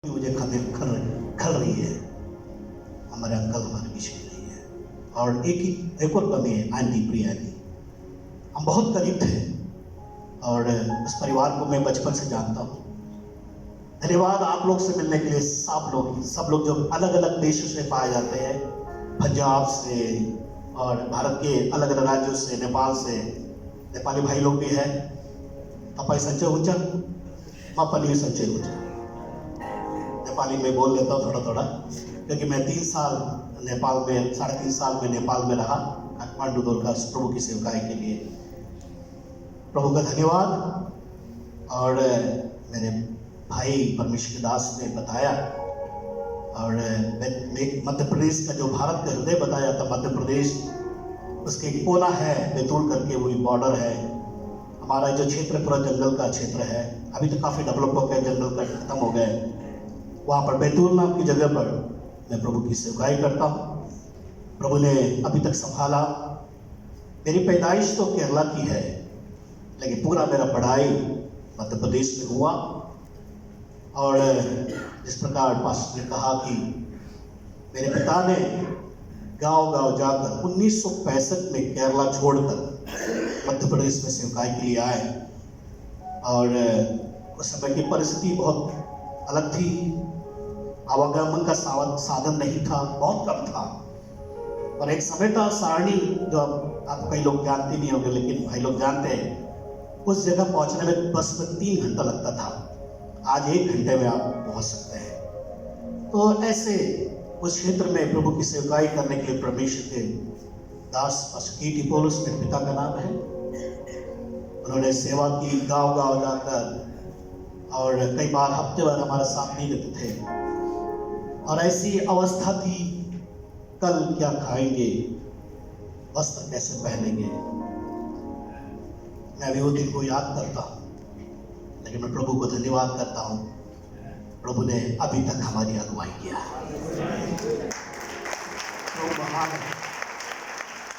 मुझे खल रही है। हमारे अंकल हमारे बीच में नहीं है। और एक और कमी है, आंटी प्रिया जी। हम बहुत करीब थे और इस परिवार को मैं बचपन से जानता हूँ। धन्यवाद आप लोग से मिलने के लिए। सब लोग जो अलग अलग देशों से पाए जाते हैं, पंजाब से और भारत के अलग अलग राज्यों से, नेपाल से, नेपाली भाई लोग भी हैं। तपाईँ सच्चे हुन्छ, म पनि सच्चे हुन्छ। नेपाली में बोल लेता हूँ थोड़ा थोड़ा, क्योंकि मैं 3 साल नेपाल में, 3.5 साल में नेपाल में रहा, काठमांडू दुर्गा प्रभु की सेवकाई के लिए। प्रभु का धन्यवाद। और मेरे भाई परमेश्वर दास ने बताया, और मध्य प्रदेश का जो भारत का हृदय बताया था, मध्य प्रदेश उसके एक कोना है बैतूल करके, वही बॉर्डर है। हमारा जो क्षेत्र पूरा जंगल का क्षेत्र है, अभी तो काफ़ी डेवलप हो गया, जंगल का खत्म हो गए। वहाँ पर बैतूल नाम की जगह पर मैं प्रभु की सेवकाई करता हूँ। प्रभु ने अभी तक संभाला। मेरी पैदाइश तो केरला की है, लेकिन पूरा मेरा पढ़ाई मध्य प्रदेश में हुआ। और जिस प्रकार पास्टर ने कहा कि मेरे पिता ने गांव-गांव जाकर 1965 में केरला छोड़कर मध्य प्रदेश में सेवकाई के लिए आए। और उस समय की परिस्थिति बहुत अलग थी। आवागमन का साधन नहीं था, बहुत कम था। और एक समय था सारणी, जो आप कई लोग जानते नहीं होंगे, लेकिन भाई लोग जानते हैं। उस जगह पहुंचने में बस में 3 घंटा लगता था। आज 1 घंटे में आप पहुंच सकते हैं। तो ऐसे उस क्षेत्र में प्रभु की सेवकाई करने के लिए परमेश्वर के दास पास्टर के.टी. पौलुस मेरे पिता का नाम है। उन्होंने सेवा की गांव-गांव जाकर, और कई बार हफ्ते भर हमारे साथ नहीं रहते थे। और ऐसी अवस्था थी, कल क्या खाएंगे, वस्त्र कैसे पहनेंगे। मैं अभी वो दिन को याद करता हूँ, लेकिन मैं प्रभु को धन्यवाद करता हूँ। प्रभु ने अभी तक हमारी अगुवाई किया है। प्रभु महान है,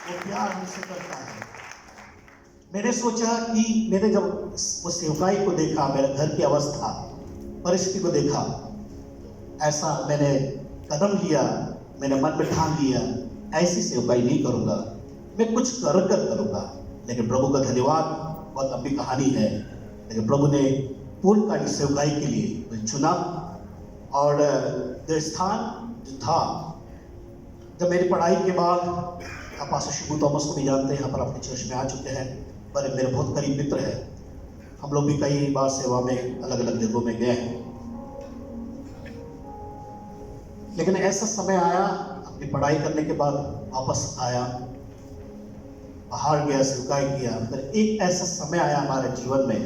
वो प्यार हमसे करता है। मैंने सोचा कि मैंने जब उस सेवकाई को देखा, मेरे घर की अवस्था परिस्थिति को देखा, ऐसा मैंने कदम लिया, मैंने मन में ठान लिया, ऐसी सेवकाई नहीं करूँगा, मैं कुछ कर करूँगा। लेकिन प्रभु का धन्यवाद, बहुत लंबी कहानी है, लेकिन प्रभु ने पूर्णकालिक सेवकाई के लिए मुझे चुना। और जो स्थान जो था, जब मेरी पढ़ाई के बाद, आप पास्टर शिबू थॉमस को भी जानते हैं, यहाँ पर अपने चर्च में आ चुके हैं, पर मेरे बहुत करीब मित्र हैं। हम लोग भी कई बार सेवा में अलग अलग जगहों में गए हैं। लेकिन ऐसा समय आया, अपनी पढ़ाई करने के बाद वापस आया, बाहर गया, सेवकाई किया। फिर एक ऐसा समय आया हमारे जीवन में,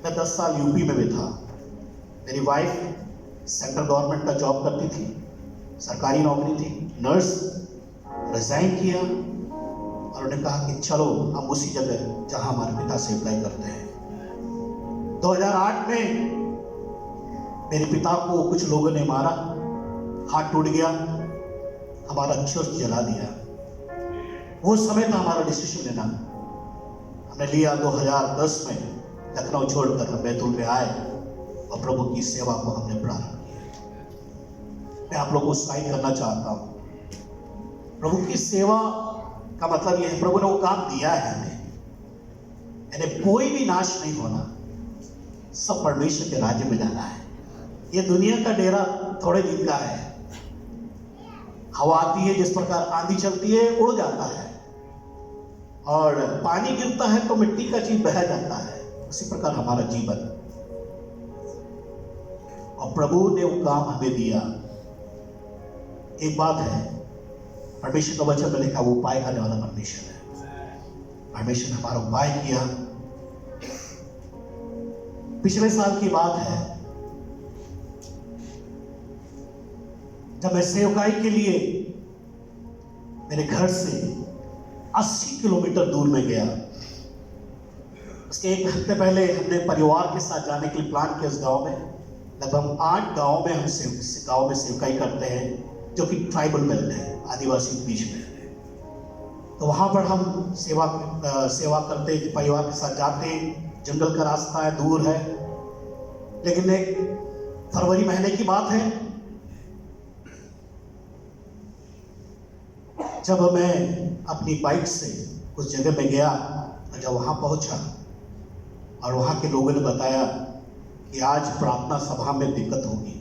मैं 10 साल यूपी में भी था। मेरी वाइफ सेंट्रल गवर्नमेंट का जॉब करती थी, सरकारी नौकरी थी, नर्स। रिजाइन किया और उन्होंने कहा कि चलो हम उसी जगह जहां हमारे पिता सेवकाई करते हैं। 2008 में मेरे पिता को कुछ लोगों ने मारा, हाथ टूट गया, हमारा चर्च जला दिया। वो समय था हमारा डिसीजन लेना। हमने लिया 2010 में, लखनऊ छोड़कर हम बैतूल में आए और प्रभु की सेवा को हमने प्रारंभ किया। मैं आप लोगों को उत्साहित करना चाहता हूँ। प्रभु की सेवा का मतलब यह है, प्रभु ने वो काम दिया है हमें, यानी कोई भी नाश नहीं होना, सब परमेश्वर के राज्य में जाना है। ये दुनिया का डेरा थोड़े दिन का है। हवा आती है, जिस प्रकार आंधी चलती है, उड़ जाता है, और पानी गिरता है तो मिट्टी का चीज बह जाता है। उसी प्रकार हमारा जीवन, और प्रभु ने वो काम हमें दिया। एक बात है, परमेश्वर का वचन में लिखा, वो उपाय करने वाला परमेश्वर है। परमेश्वर ने हमारा उपाय किया। पिछले साल की बात है, जब मैं सेवकाई के लिए मेरे घर से 80 किलोमीटर दूर में गया। उसके 1 हफ्ते पहले हमने परिवार के साथ जाने के लिए प्लान किया उस गांव में। लगभग 8 गांव में हम गांव में सेवकाई करते हैं, जो कि ट्राइबल बेल्ट है, आदिवासी के बीच में। तो वहां पर हम सेवा करते, परिवार के साथ जाते। जंगल का रास्ता है, दूर है, लेकिन एक फरवरी महीने की बात है, जब मैं अपनी बाइक से उस जगह में गया और जब वहाँ पहुँचा और वहाँ के लोगों ने बताया कि आज प्रार्थना सभा में दिक्कत होगी,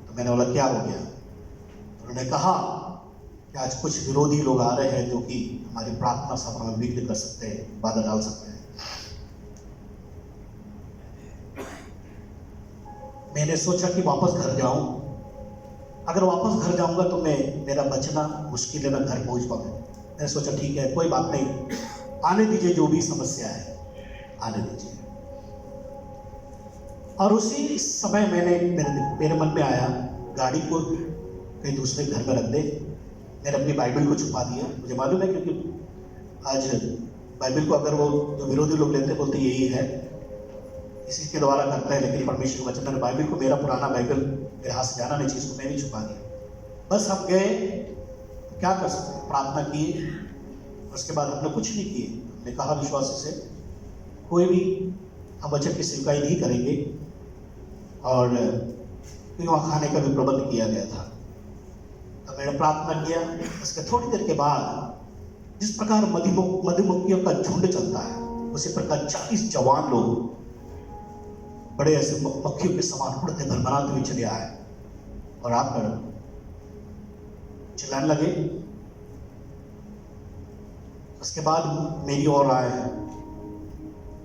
तो मैंने बोला क्या हो गया? उन्होंने कहा कि आज कुछ विरोधी लोग आ रहे हैं जो कि हमारी प्रार्थना सभा में विघ्न कर सकते हैं, बाधा डाल सकते हैं। मैंने सोचा कि वापस घर जाऊं। अगर वापस घर जाऊंगा तो मेरा बचना मुश्किल है, मैं घर पहुंच पाऊंगा। मैंने सोचा ठीक है, कोई बात नहीं, आने दीजिए, जो भी समस्या है आने दीजिए। और उसी समय मेरे मन में आया गाड़ी को कहीं दूसरे घर में रख दे। मैंने अपनी बाइबल को छुपा दिया। मुझे मालूम है क्योंकि आज बाइबल को अगर वो जो विरोधी लोग लेते बोलते यही है, इसी के द्वारा करता है, लेकिन परमेश्वर का वचन, मैंने बाइबल को, मेरा पुराना बाइबल मेरे हाथ से जाना नहीं चाहिए, इसको मैं भी छुपा दिया। बस हम गए, क्या कर सकते, प्रार्थना की, उसके बाद हमने कुछ नहीं किए। हमने कहा विश्वास से कोई भी हम वचन की स्वीकार नहीं करेंगे, और वहाँ खाने का भी प्रबंध किया गया था। तो मैंने प्रार्थना किया। उसके थोड़ी देर के बाद जिस प्रकार मधुमक्खियों का झुंड चलता है, उसी प्रकार 40 जवान लोग बड़े ऐसे मक्खियों के समान उड़ते भरभराते हुए चले आए और आकर चिल्लाने लगे। उसके बाद मेरी ओर आए,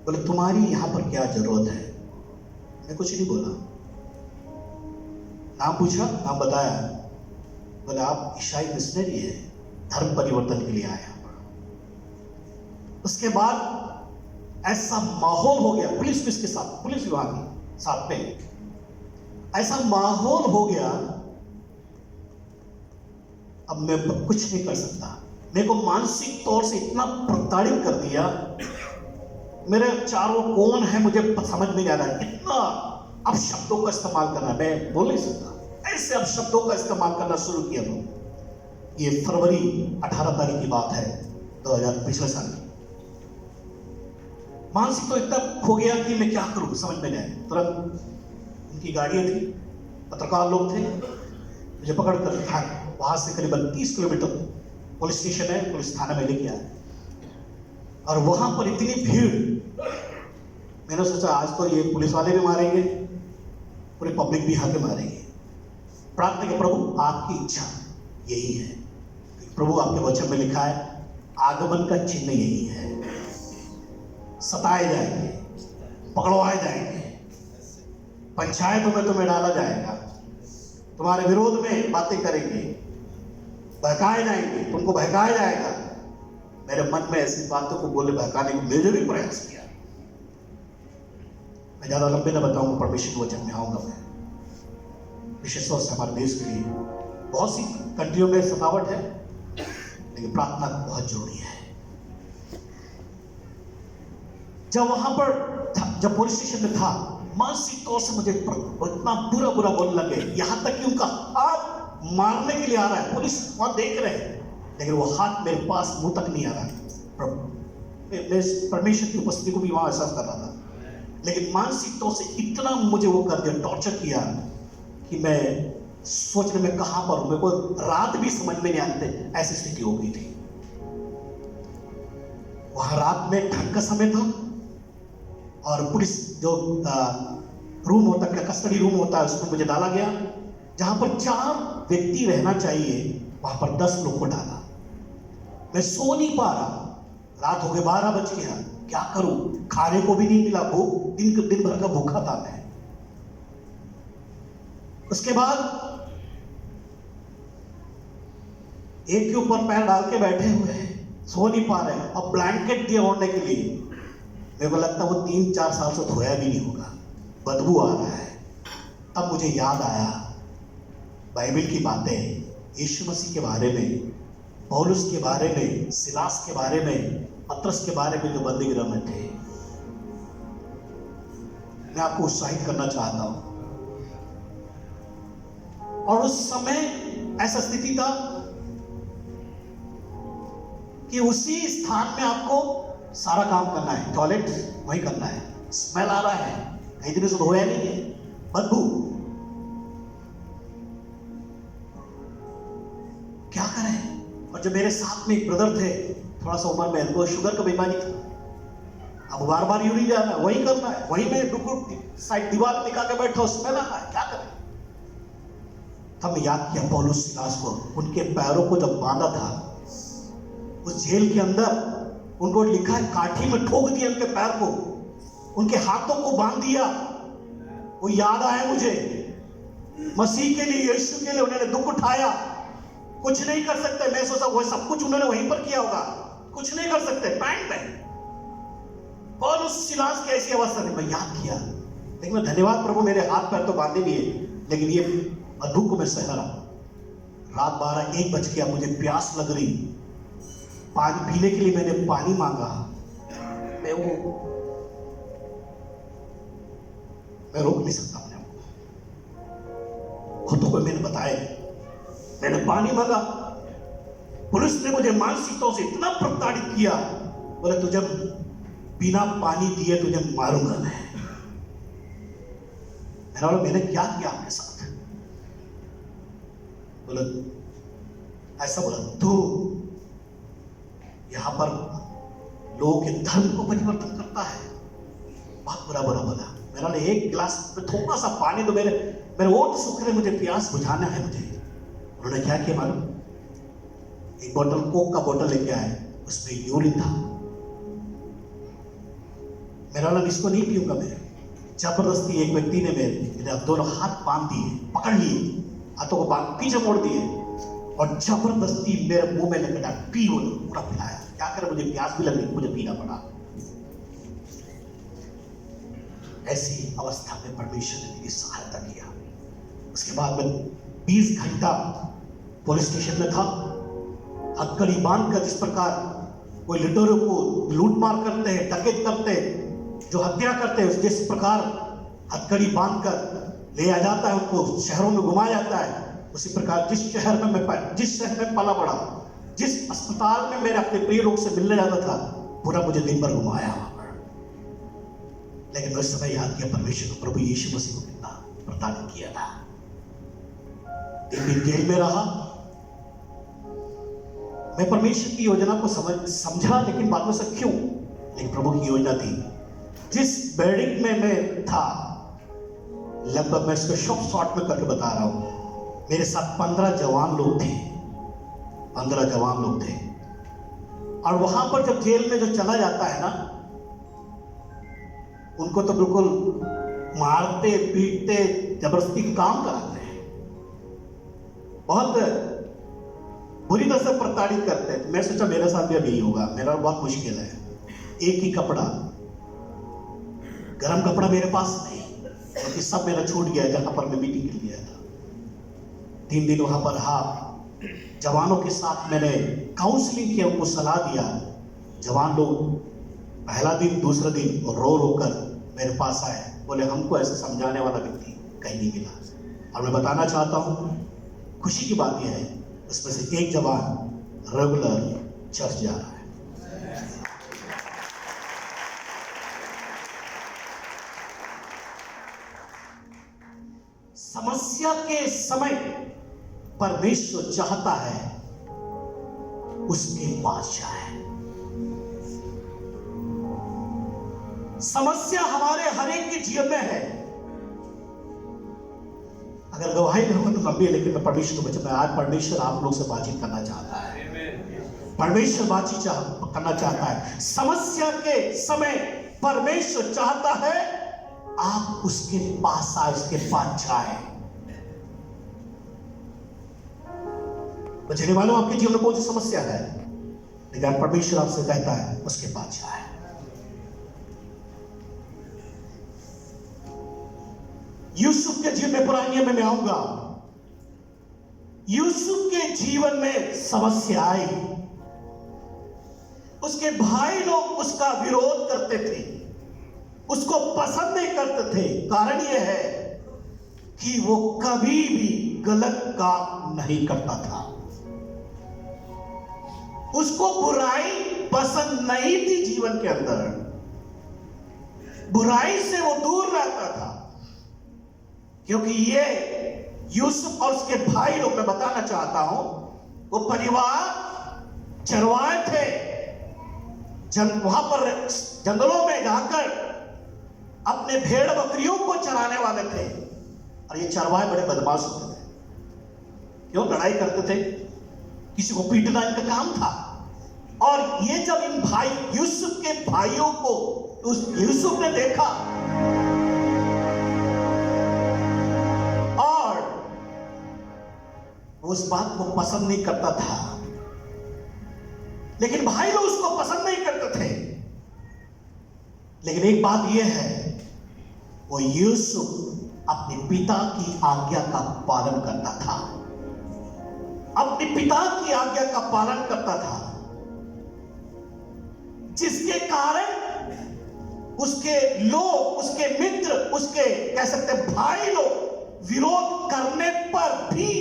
बोले तुम्हारी यहाँ पर क्या जरूरत है? मैं कुछ नहीं बोला, नाम पूछा, नाम बताया। बोले आप ईसाई मिशनरी है, धर्म परिवर्तन के लिए आए यहाँ पर। उसके बाद ऐसा माहौल हो गया, पुलिस के साथ, पुलिस विभाग के साथ में ऐसा माहौल हो गया, अब मैं कुछ नहीं कर सकता। मेरे को मानसिक तौर से इतना प्रताड़ित कर दिया। मेरे चारों कौन है मुझे समझ में नहीं आ रहा है। कितना अपशब्दों का इस्तेमाल करना, मैं बोल नहीं सकता, ऐसे अपशब्दों का इस्तेमाल करना शुरू किया। ये फरवरी 18 तारीख की बात है, 2000 पिछले साल की। मानसिक तो इतना खो गया कि मैं क्या करूं, समझ में नहीं आया। तुरंत उनकी गाड़ियां थी, पत्रकार लोग थे, मुझे पकड़ कर वहां से करीबन 30 किलोमीटर पुलिस स्टेशन है, पुलिस थाना में लेके आए। और वहां पर इतनी भीड़, मैंने सोचा आज तो ये पुलिस वाले भी मारेंगे, पूरी पब्लिक भी हाथ मारेंगे। प्रार्थना के प्रभु आपकी इच्छा यही है, प्रभु आपके वचन में लिखा है आगमन का चिन्ह यही है, सताए जाएंगे, पकड़वाए जाएंगे, पंचायतों में तुम्हें डाला जाएगा, तुम्हारे विरोध में बातें करेंगे, बहकाए जाएंगे, तुमको बहकाया जाएगा। मेरे मन में ऐसी बातों को बोले बहकाने को मैंने भी प्रयास किया। मैं ज्यादा लंबे न बताऊंगा, परमेश्वर के वचन में आऊंगा। मैं विशेष तौर से हमारे देश के लिए बहुत सी कंट्रियों में सतावट है, लेकिन प्रार्थना बहुत जरूरी है। जब वहां पर था, जब पुलिस स्टेशन में था, मानसिक तौर से मुझे इतना बुरा बोलने लगे, यहां तक कि उनका हाथ मारने के लिए आ रहा है, पुलिस वहां देख रहे हैं, लेकिन वो हाथ मेरे पास मुंह तक नहीं आ रहा है। मैं परमेश्वर की उपस्थिति को भी वहां एहसास कर रहा था, लेकिन मानसिक तौर से इतना मुझे वो कर दिया, टॉर्चर किया कि मैं सोचने में कहां पर हूं, मेरे को रात भी समझ में नहीं आते, ऐसी स्थिति हो गई थी। वहां रात में ठंड का समय था और पुलिस जो रूम होता है, कस्टडी रूम होता है, उसमें मुझे डाला गया। जहां पर 4 व्यक्ति रहना चाहिए, वहां पर 10 लोग को डाला। मैं सो नहीं पा रहा, रात हो गए, 12 बज गया, क्या करूं, खाने को भी नहीं मिला, भूख दिन भर का भूखा था मैं। उसके बाद एक के ऊपर पैर डाल के बैठे हुए हैं, सो नहीं पा रहे, और ब्लैंकेट दिया ओढ़ने के लिए। मेरे को लगता वो 3-4 साल से धोया भी नहीं होगा, बदबू आ रहा है। तब मुझे याद आया बाइबल की बातें, यीशु मसीह के बारे में, पौलुस के बारे में, सिलास के बारे में, पत्रस के बारे में, जो बंदी गृह में थे। मैं आपको उत्साहित करना चाहता हूं। और उस समय ऐसा स्थिति था कि उसी स्थान में आपको सारा काम करना है, टॉयलेट वही करना है, स्मेल आ रहा है, कई दिनों से धोया नहीं है, बदबू, क्या करें। और जो मेरे साथ में एक ब्रदर थे, थोड़ा सा उम्र में, वो शुगर का बीमारी था। अब बार बार यूं नहीं जाना, वही करना है, वही में बिल्कुल साइड दीवार टिका के बैठा, उसमें रहना है, क्या करें। तब याद किया पौलुस सिलास को, उनके पैरों को जब बांधा था उस जेल के अंदर, उनको लिखा है काठी में ठोक दिया उनके पैर को, उनके हाथों को बांध दिया। वो याद आया मुझे, मसीह के लिए, यीशु के लिए उन्होंने दुख उठाया। कुछ नहीं कर सकते, मैं सोचा वो सब कुछ उन्होंने वहीं पर किया होगा, कुछ नहीं कर सकते। पैंट में पौलुस सिलास की ऐसी अवस्था में मैं याद किया, लेकिन मैं धन्यवाद प्रभु, मेरे हाथ पैर तो बांधे नहीं है, लेकिन ये दुख को मैं सह रहा। रात 12-1 बज गया, मुझे प्यास लग रही, पानी पीने के लिए मैंने पानी मांगा। मैं रोक नहीं सकता अपने को, खुद को मैंने बताया, मैंने पानी मांगा। पुलिस ने मुझे मानसिकता से इतना प्रताड़ित किया, बोले तुझे बिना पानी दिए तुझे मारूंगा मैं। मैंने क्या किया आपके साथ? बोला ऐसा, बोला तू यहां पर लोगों के धर्म को परिवर्तन करता है। बहुत बुरा बोला। मेरा एक गिलास में थोड़ा सा पानी दो, मेरे ओठ सूख रहे, मुझे प्यास बुझाना है मुझे। उन्होंने क्या किया मालूम? एक बोतल कोक का बोतल लेके आए, उसमें यूरिन था। मेरा लग इसको नहीं पीऊंगा मैं। जबरदस्ती एक व्यक्ति ने मेरे दोनों हाथ बांध दिए, पकड़ लिए, हाथों को बांध पीछे मोड़ दिए और जबरदस्ती मेरे मुंह में लेकर पी, पूरा पिलाया। क्या करे, मुझे प्यास भी लग रही, मुझे पीना पड़ा। ऐसी अवस्था में परमेश्वर ने मेरी सहायता किया। उसके बाद मैं 20 घंटा पुलिस स्टेशन में था, हथकड़ी बांधकर, जिस प्रकार कोई लुटेरों को लूटमार करते हैं, डकैत करते हैं, जो हत्या करते हैं, जिस प्रकार हथकड़ी बांधकर ले आ जाता है, उनको शहरों में घुमाया जाता है, उसी प्रकार जिस शहर में पला बड़ा, जिस अस्पताल में मेरे अपने प्रिय लोग से मिलने जाता था, पूरा मुझे दिन भर घुमाया। लेकिन उस समय याद किया परमेश्वर को, प्रभु यीशु मसीह को कितना प्रदान किया था। 3 दिन जेल में रहा। मैं परमेश्वर की योजना को समझा, लेकिन बाद में से क्यों, लेकिन प्रभु की योजना थी। जिस बिल्डिंग में मैं था, लगभग मैं इसको शॉर्ट में करके बता रहा हूं, मेरे साथ 15 जवान लोग थे। 15 जवान लोग थे। और वहां पर जब जेल में जो चला जाता है ना, उनको तो बिल्कुल मारते पीटते, जबरदस्ती काम कराते हैं, बहुत बुरी तरह से प्रताड़ित करते हैं। मैं सोचा मेरे साथ भी अभी होगा, मेरा बहुत मुश्किल है। एक ही कपड़ा, गरम कपड़ा मेरे पास नहीं, क्योंकि सब मेरा छूट गया जहां पर मैं मीटिंग के लिए गया था। 3 दिन वहां पर रहा। जवानों के साथ मैंने काउंसलिंग किया, उनको सलाह दिया। जवान लोग पहला दिन, दूसरा दिन रो रो कर मेरे पास आए, बोले हमको ऐसे समझाने वाला व्यक्ति कहीं नहीं मिला। और मैं बताना चाहता हूं, खुशी की बात यह है, उसमें से एक जवान रेगुलर चर्च जा रहा है। समस्या के समय परमेश्वर चाहता है उसके पास जाए। समस्या हमारे हर एक के जीवन में है। अगर गवाही में हो तो लंबी है, लेकिन मैं परमेश्वर को बचा, मैं आज परमेश्वर आप लोग से बातचीत करना चाहता है। परमेश्वर बातचीत करना चाहता है। समस्या के समय परमेश्वर चाहता है आप उसके पास आए, उसके पास जाए। बचने वालों, आपके जीवन में कौन सी समस्या है, लेकिन परमेश्वर आपसे कहता है उसके पास जाए। यूसुफ के जीवन में, पुराने नियम में मैं आऊंगा, यूसुफ के जीवन में समस्या आई। उसके भाई लोग उसका विरोध करते थे, उसको पसंद नहीं करते थे। कारण यह है कि वो कभी भी गलत काम नहीं करता था। उसको बुराई पसंद नहीं थी। जीवन के अंदर बुराई से वो दूर रहता था, क्योंकि ये यूसुफ और उसके भाई लोग, मैं बताना चाहता हूं, वो परिवार चरवाए थे, वहां पर जंगलों में जाकर अपने भेड़ बकरियों को चराने वाले थे। और ये चरवाहे बड़े बदमाश होते थे। क्यों? लड़ाई करते थे, किसी को पीटना इनका काम था। और ये जब इन भाई यूसुफ के भाइयों को उस यूसुफ ने देखा और उस बात को पसंद नहीं करता था, लेकिन भाई लोग उसको पसंद नहीं करते थे। लेकिन एक बात यह है, वो यूसुफ अपने पिता की आज्ञा का पालन करता था, अपने पिता की आज्ञा का पालन करता था, जिसके कारण उसके लोग, उसके मित्र, उसके कह सकते भाई लोग विरोध करने पर भी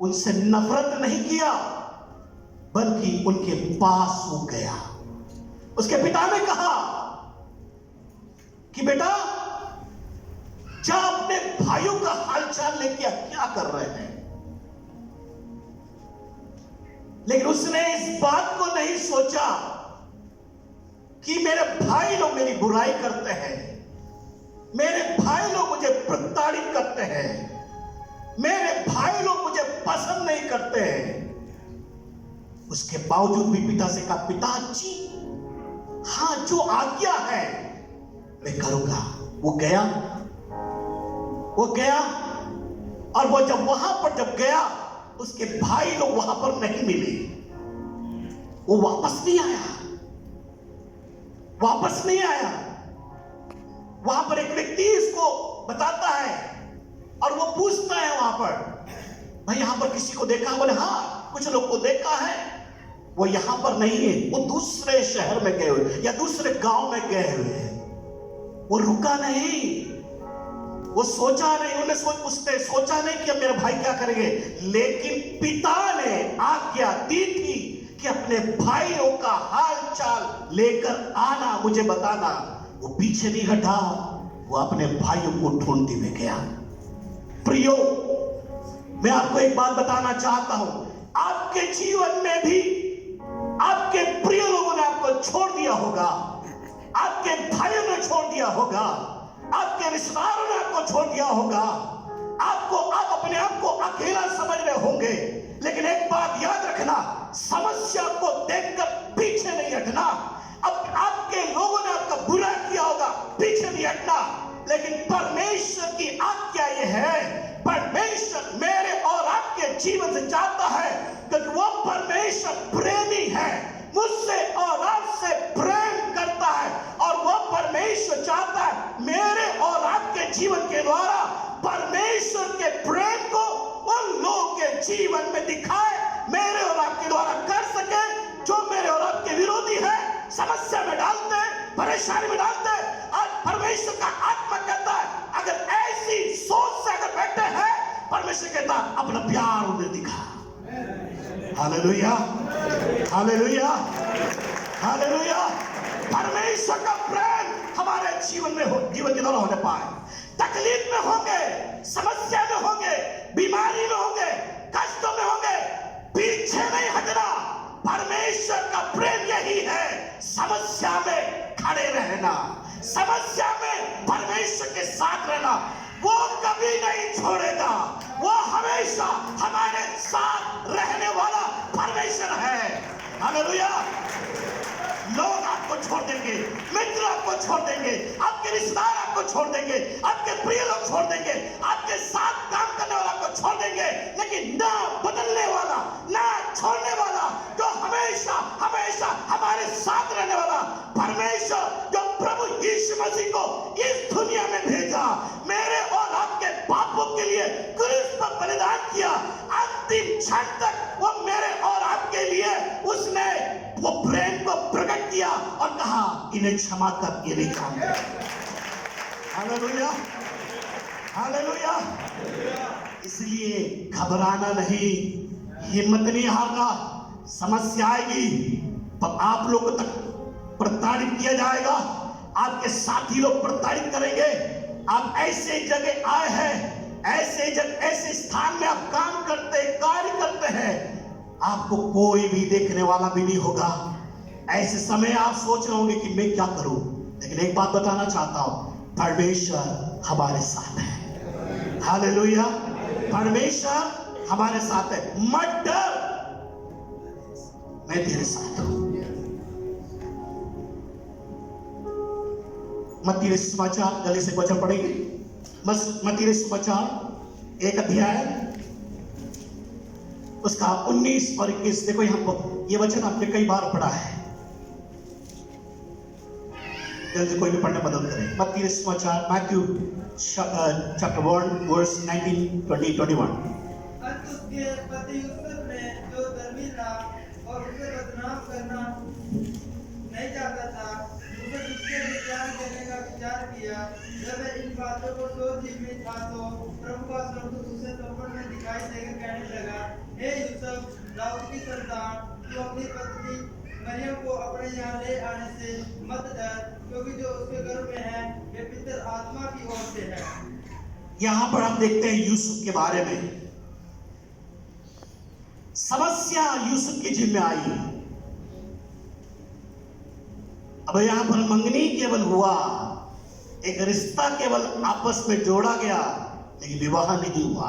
उनसे नफरत नहीं किया, बल्कि उनके पास वो गया। उसके पिता ने कहा कि बेटा जा अपने भाइयों का हालचाल लेके क्या कर रहे हैं। लेकिन उसने इस बात को नहीं सोचा कि मेरे भाई लोग मेरी बुराई करते हैं, मेरे भाई लोग मुझे प्रताड़ित करते हैं, मेरे भाई लोग मुझे पसंद नहीं करते हैं। उसके बावजूद भी पिता से कहा, पिताजी हाँ जो आज्ञा है मैं करूंगा। वो गया और वो जब वहां पर जब गया, उसके भाई लोग वहां पर नहीं मिले। वो वापस नहीं आया। वहां पर एक व्यक्ति इसको बताता है और वो पूछता है वहां पर, भाई यहां पर किसी को देखा? बोले हाँ कुछ लोग को देखा है, वो यहां पर नहीं है, वो दूसरे शहर में गए हुए या दूसरे गांव में गए हुए हैं। वो रुका नहीं, वो सोचा नहीं, उसने सोचा नहीं कि अब मेरे भाई क्या करेंगे। लेकिन पिता ने आज्ञा दी थी कि अपने भाइयों का हाल चाल लेकर आना, मुझे बताना। वो पीछे नहीं हटा, वो अपने भाइयों को ढूंढते हुए गया। प्रियो, मैं आपको एक बात बताना चाहता हूं, आपके जीवन में भी आपके प्रिय लोगों ने आपको छोड़ दिया होगा, आपके भाइयों ने छोड़ दिया होगा, आपके रिश्तेदारों ने आपको छोड़ दिया होगा, आप अपने आप को अकेला समझ रहे होंगे। लेकिन एक बात याद रखना, समस्या को देखकर पीछे नहीं हटना। अब आपके लोगों ने आपका बुरा किया होगा, पीछे नहीं हटना। लेकिन परमेश्वर की आज्ञा यह है, परमेश्वर मेरे और आपके जीवन से चाहता है, क्योंकि वो परमेश्वर प्रेमी है, मुझसे और आपसे प्रेम करता है। और वो परमेश्वर चाहता है मेरे और आपके जीवन के द्वारा परमेश्वर के प्रेम को उन लोगों के जीवन में दिखाए, मेरे और आपके द्वारा कर सके जो मेरे और आपके विरोधी है, समस्या में डालते हैं, परेशानी में डालते हैं। आज परमेश्वर का आत्मा कहता है, अगर ऐसी सोच से अगर बैठे हैं, परमेश्वर कहता है अपना प्यार उन्हें दिखा। Hallelujah, hallelujah, hallelujah. परमेश्वर का प्रेम हमारे जीवन में जीवन के द्वारा होने पाए। तकलीफ में होंगे, समस्या में होंगे, बीमारी में होंगे, कष्टों में होंगे, पीछे नहीं हटना। परमेश्वर का प्रेम यही है, समस्या में खड़े रहना, समस्या में परमेश्वर के साथ रहना। वो कभी नहीं छोड़ेगा, वो हमेशा हमारे साथ रहने वाला परमेश्वर है। हालेलुया। लोग आपको छोड़ देंगे, मित्र आपको छोड़ देंगे, आपके रिश्तेदार आपको छोड़ देंगे, आपके प्रिय लोग छोड़ देंगे, आपके साथ काम करने वाला आपको छोड़ देंगे, लेकिन ना बदलने वाला, ना छोड़ने वाला, जो हमेशा हमेशा हमारे साथ रहने वाला परमेश्वर, जो प्रभु यीशु मसीह को इस दुनिया में भेजा, मेरे और आपके पापों के लिए क्रूस पर बलिदान किया, अंतिम क्षण तक वो मेरे और आपके लिए उसने वो प्रेम को प्रकट किया और कहा इन्हें क्षमा कर, ये नहीं जानते। Hallelujah, hallelujah. इसलिए घबराना नहीं, हिम्मत नहीं हारना। समस्या आएगी, पर आप लोगों तक प्रताड़ित किया जाएगा, आपके साथी लोग प्रताड़ित करेंगे। आप ऐसे जगह आए हैं, ऐसे स्थान में आप काम करते कार्य करते हैं, आपको कोई भी देखने वाला भी नहीं होगा। ऐसे समय आप सोच रहे होंगे कि मैं क्या करूं, लेकिन एक बात बताना चाहता हूं, परमेश्वर हमारे साथ है। हालेलुया, परमेश्वर हमारे साथ है। मत डर, मैं तेरे साथ हूं। मत्ती के सुसमाचार, जल्दी से वचन पढ़ेंगे। बस मत्ती के सुसमाचार 1 अध्याय उसका 19 और 21। देखो यहाँ पर ये वचन आपने कई बार पढ़ा है। जल्दी कोई भी पढ़ने मदद करे। मत्ती के सुसमाचार, मैथ्यू चैप्टर 1 वर्स 19, 20, 21। उसके पति यूसुफ ने, जो धर्मी था और उसे बदनाम करना नहीं चाहता था, उसे उसके विचार देने का विचार किया। जब वह इन बातों को सोच ही में था, तो प्रभु का स्वर्गदूत उसे स्वप्न में दिखाई देकर कहने लगा, हे यूसुफ, दाऊद की संतान, तू अपनी पत्नी मरियम को अपने यहाँ ले आने से मत डर, क्योंकि जो उसके गर्भ में है वे पितर आत्मा की ओर से है। यहां पर हम देखते हैं यूसुफ के बारे में। समस्या यूसुफ की जिम्मे आई। अब यहां पर मंगनी केवल हुआ, एक रिश्ता केवल आपस में जोड़ा गया, लेकिन विवाह नहीं हुआ।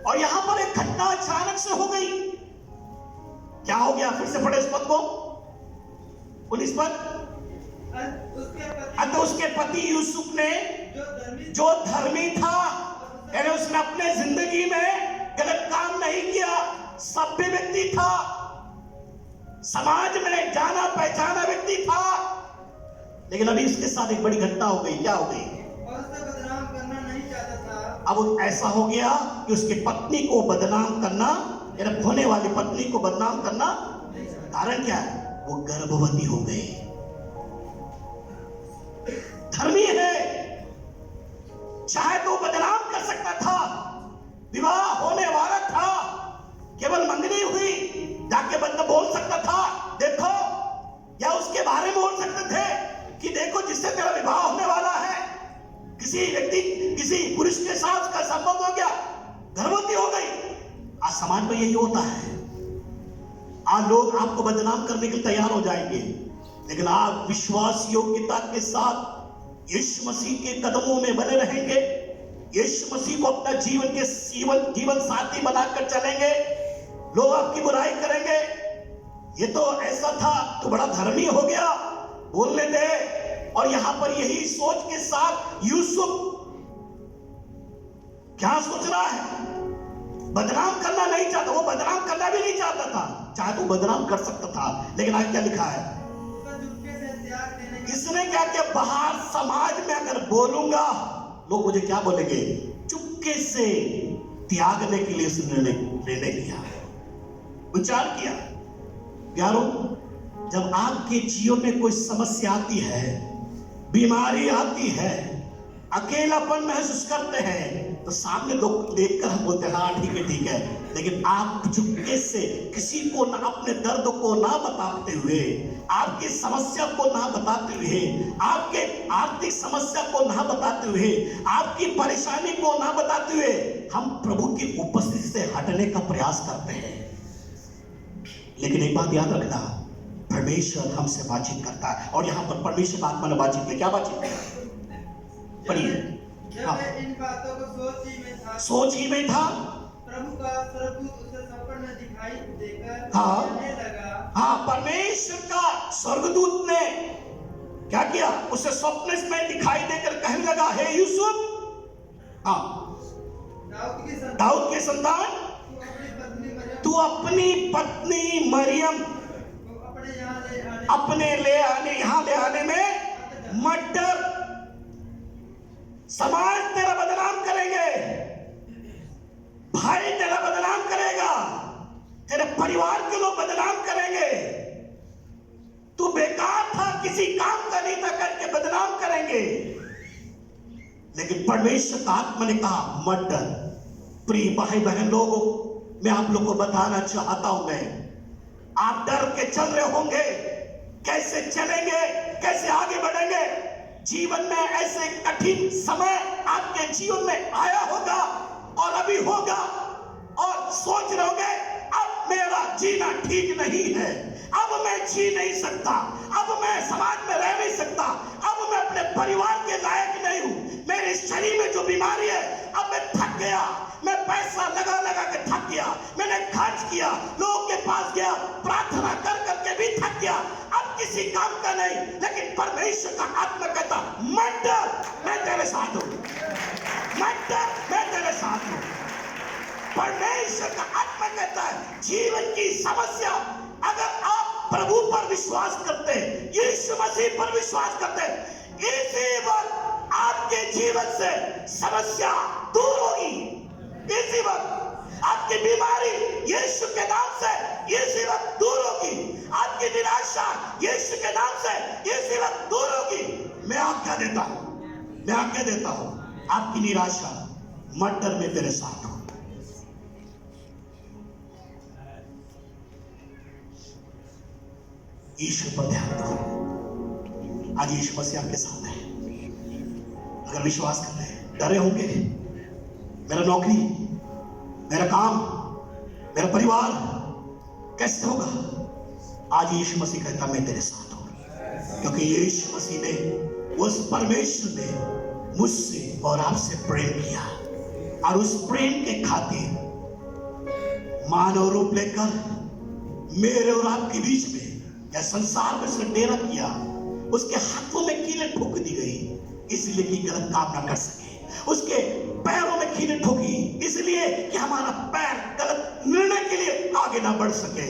और यहां पर एक घटना अचानक से हो गई। क्या हो गया? फिर से पढ़े इस पद को, 19 पद। अतः उसके पति यूसुफ ने, जो धर्मी था, यानी उसने अपने जिंदगी में गलत काम नहीं किया, सभ्य व्यक्ति था, समाज में जाना पहचाना व्यक्ति था, लेकिन अभी उसके साथ एक बड़ी घटना हो गई। क्या हो गई? और उसे बदनाम करना नहीं चाहता था। अब ऐसा हो गया कि उसकी पत्नी को बदनाम करना, यानी होने वाली पत्नी को बदनाम करना, कारण क्या है? वो गर्भवती हो गई। धर्मी है, चाहे तो बदनाम कर सकता था, विवाह होने वाला था, केवल मंगनी हुई, जाके बंदा बोल सकता था देखो, या उसके बारे में बोल सकते थे कि देखो जिससे तेरा विवाह होने वाला है, किसी व्यक्ति किसी पुरुष के साथ का संबंध हो गया, गर्भवती हो गई। आज समाज में यही होता है। आज लोग आपको बदनाम करने के लिए तैयार हो जाएंगे, लेकिन आप विश्वास योग्यता के साथ यीशु मसीह के कदमों में बने रहेंगे, यीशु मसीह को अपना जीवन के जीवन साथी बनाकर चलेंगे, लोग आपकी बुराई करेंगे, ये तो ऐसा था, तो बड़ा धर्मी हो गया, बोलने दे। और यहां पर यही सोच के साथ यूसुफ क्या सोच रहा है? बदनाम करना नहीं चाहता, वो बदनाम करना भी नहीं चाहता था, चाहे तो बदनाम कर सकता था, लेकिन आज क्या लिखा है? इसने क्या किया? बाहर समाज में अगर बोलूंगा, लोग मुझे क्या बोलेंगे? चुपके से त्यागने के लिए उसने निर्णय किया, विचार किया। प्यारो, जब आपके जीवन में कोई समस्या आती है, बीमारी आती है, अकेलापन महसूस करते हैं, तो सामने लोग देखकर हम बोलते हैं हाँ ठीक है, लेकिन आप चुपके से किसी को ना, अपने दर्द को ना बताते हुए, आपकी समस्या को ना बताते हुए, आपके आर्थिक समस्या को ना बताते हुए, आपकी परेशानी को ना बताते हुए, हम प्रभु की उपस्थिति से हटने का प्रयास करते हैं। लेकिन एक बात याद रखना, परमेश्वर हमसे बातचीत करता है, और यहाँ पर परमेश्वर आत्मा ने बातचीत की। क्या बातचीत की? पढ़िए। जब इन बातों को सोच ही में था, प्रभु का स्वर्गदूत उसे स्वप्न में दिखाई देकर कहने लगा। हाँ, परमेश्वर का स्वर्गदूत ने क्या किया? उसे स्वप्न में दिखाई देकर कहने लगा, हे यूसुफ, दाऊद के संतान, तू अपनी पत्नी मरियम अपने यहाँ ले आने में मत डर। समाज तेरा बदनाम करेंगे, भाई तेरा बदनाम करेगा, तेरे परिवार के लोग बदनाम करेंगे, तू बेकार था, किसी काम का नहीं था करके बदनाम करेंगे, लेकिन परमेश्वर का आत्मा ने कहा मत डर। प्रिय भाई बहन लोगों, मैं आप लोगों को बताना चाहता हूं, आप डर के चल रहे होंगे, कैसे चलेंगे, कैसे आगे बढ़ेंगे? जीवन में ऐसे कठिन समय आपके जीवन में आया होगा और अभी होगा, और सोच रहे होंगे अब मेरा जीना ठीक नहीं है, अब मैं जी नहीं सकता, अब मैं समाज में रह नहीं सकता, अब मैं अपने परिवार के लायक नहीं हूं, मेरे शरीर में जो बीमारी है, अब मैं थक गया, मैं पैसा लगा लगा के थक गया, मैंने खर्च किया, लोगों के पास गया, प्रार्थना कर करके भी थक गया, अब किसी काम का नहीं। लेकिन परमेश्वर का आत्मा कहता मत डर, मैं तेरे साथ हूं, मत डर, मैं तेरे साथ हूं। परमेश्वर का आत्मा कहता है जीवन की समस्या, अगर आप प्रभु पर विश्वास करते हैं, यीशु मसीह पर विश्वास करते हैं, इसी वक्त आपके जीवन से समस्या दूर होगी। इसी वक्त आपकी बीमारी यीशु के नाम से इसी वक्त दूर होगी, आपकी निराशा यीशु के नाम से इसी वक्त दूर होगी। मैं आज्ञा देता हूं, मैं आज्ञा देता हूं, आपकी निराशा मत डर, मैं तेरे साथ हूं। यीशु पर ध्यान दो। आज यीशु मसीह आपके साथ है। अगर विश्वास करते हैं, डरे होंगे, मेरा नौकरी, मेरा काम, मेरा परिवार कैसे होगा, आज यीशु मसीह कहता मैं तेरे साथ हूं, क्योंकि यीशु मसीह ने, उस परमेश्वर ने मुझसे और आपसे प्रेम किया, और उस प्रेम के खातिर मानव रूप लेकर मेरे और आपके बीच में या संसार में उसने डेरा किया, उसके हाथों में कीलें ठोक दी गई इसलिए कि गलत काम ना कर सके, उसके पैरों में कीलें ठोकी इसलिए कि हमारा पैर गलत निर्णय के लिए आगे ना बढ़ सके,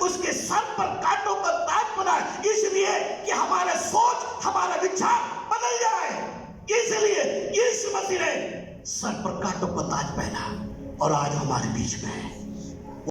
उसके सर पर कांटों का ताज बना इसलिए कि हमारा सोच, हमारा विचार बदल जाए। इसलिए यीशु मसीह ने सर पर कांटों का ताज पहना और आज हमारे बीच में है।